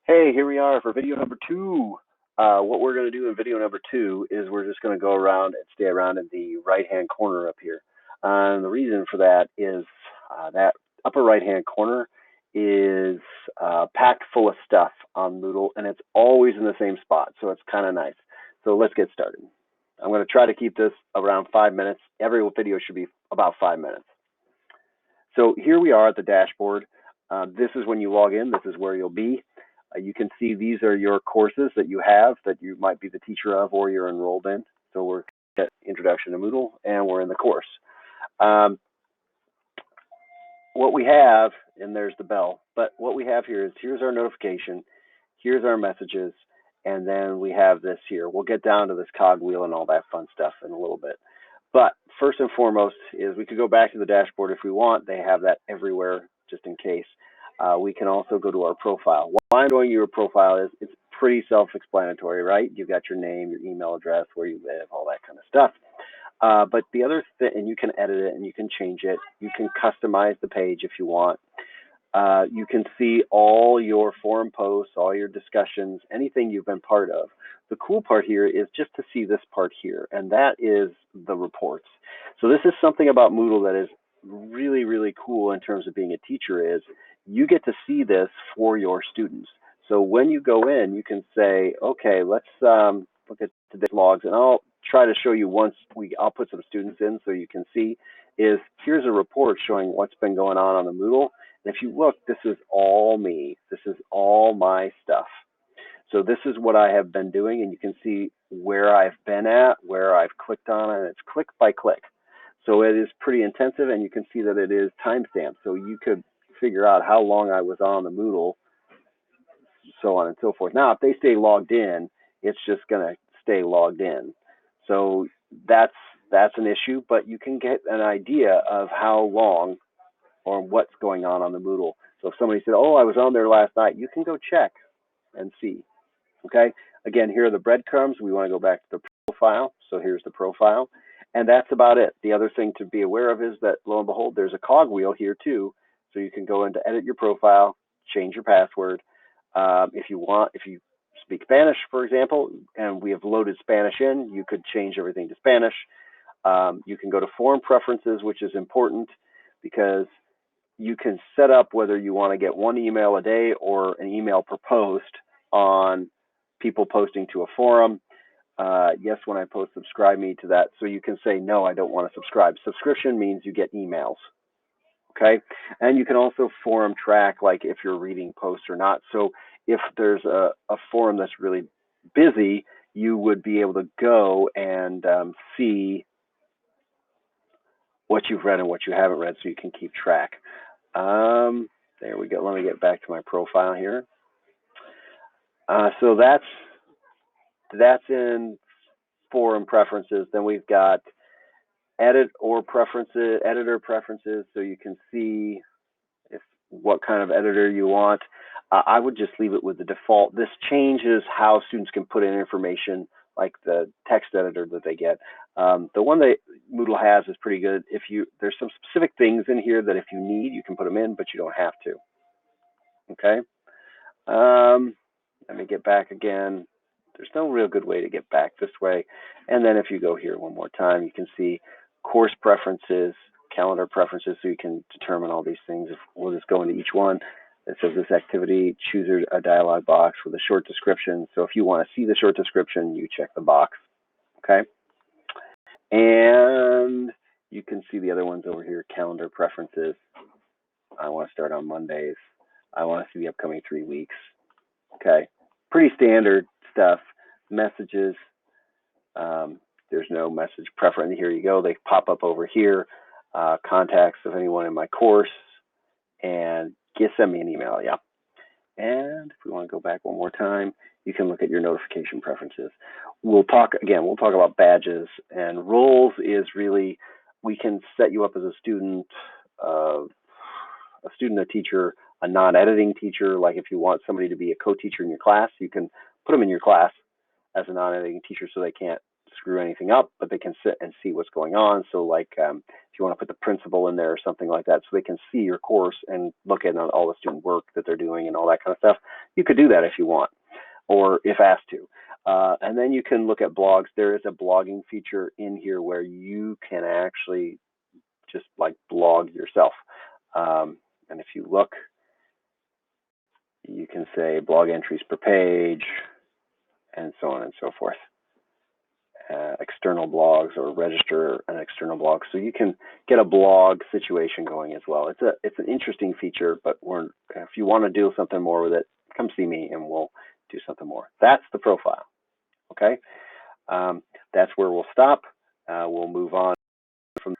Hey, here we are for video number two. What we're going to do in video number two is we're just going to go around and stay around in the right-hand corner up here. And the reason for that is that upper right-hand corner is packed full of stuff on Moodle, and it's always in the same spot, so it's kind of nice. So let's get started. I'm going to try to keep this around 5 minutes. Every video should be about 5 minutes. So here we are at the dashboard. This is when you log in. This is where you'll be. You can see these are your courses that you have that you might be the teacher of or you're enrolled in. So we're at Introduction to Moodle, and we're in the course. What we have, and there's the bell, but what we have here is here's our notification, here's our messages, and then we have this here. We'll get down to this cogwheel and all that fun stuff in a little bit. But first and foremost is we could go back to the dashboard if we want. They have that everywhere just in case. We can also go to our profile. Why I'm going to your profile is it's pretty self-explanatory, right? You've got your name, your email address, where you live, all that kind of stuff. But the other thing, and you can edit it and you can change it. You can customize the page if you want. You can see all your forum posts, all your discussions, anything you've been part of. The cool part here is just to see this part here, and that is the reports. So this is something about Moodle that is really, really cool in terms of being a teacher is you get to see this for your students. So when you go in, you can say, okay, let's look at today's logs, and I'll try to show you once I'll put some students in so you can see is here's a report showing what's been going on the Moodle. And if you look, this is all me. This is all my stuff. So this is what I have been doing, and you can see where I've been at, where I've clicked on, and it's click by click. So it is pretty intensive, and you can see that it is timestamped. So you could figure out how long I was on the Moodle, so on and so forth. Now, if they stay logged in, it's just going to stay logged in. So that's an issue, but you can get an idea of how long or what's going on the Moodle. So if somebody said, oh, I was on there last night, you can go check and see. Okay, again, here are the breadcrumbs. We want to go back to the profile. So here's the profile. And that's about it. The other thing to be aware of is that, lo and behold, there's a cogwheel here too. So you can go in to edit your profile, change your password. If you speak Spanish, for example, and we have loaded Spanish in, you could change everything to Spanish. You can go to forum preferences, which is important because you can set up whether you want to get one email a day or an email per post on people posting to a forum. Yes, when I post, subscribe me to that. So you can say, no, I don't want to subscribe. Subscription means you get emails. Okay. And you can also forum track, like if you're reading posts or not. So if there's a forum that's really busy, you would be able to go and see what you've read and what you haven't read so you can keep track. There we go. Let me get back to my profile here. So that's in forum preferences. Then we've got editor preferences, so you can see what kind of editor you want. I would just leave it with the default. This changes how students can put in information, like the text editor that they get. The one that Moodle has is pretty good. There's some specific things in here that if you need, you can put them in, but you don't have to. Okay. Let me get back again. There's no real good way to get back this way. And then if you go here one more time, you can see course preferences, calendar preferences, so you can determine all these things. We'll just go into each one. It says this activity, choose a dialog box with a short description. So if you want to see the short description, you check the box. Okay. And you can see the other ones over here, calendar preferences. I want to start on Mondays. I want to see the upcoming 3 weeks. Okay. Pretty standard stuff. Messages. There's no message preference. Here you go. They pop up over here. Contacts of anyone in my course. And send me an email. Yeah. And if we want to go back one more time, you can look at your notification preferences. We'll talk about badges, and roles is really, we can set you up as a student, a teacher, a non-editing teacher. Like if you want somebody to be a co-teacher in your class, you can put them in your class as a non-editing teacher so they can't screw anything up, but they can sit and see what's going on. So like if you want to put the principal in there or something like that, so they can see your course and look at all the student work that they're doing and all that kind of stuff, You could do that if you want, or if asked to. And then you can look at blogs. There is a blogging feature in here where you can actually just like blog yourself. And if you look, you can say blog entries per page, and so on and so forth. External blogs, or register an external blog, so you can get a blog situation going as well. It's an interesting feature, but if you want to do something more with it, come see me and we'll do something more. That's the profile. Okay, that's where we'll stop. We'll move on from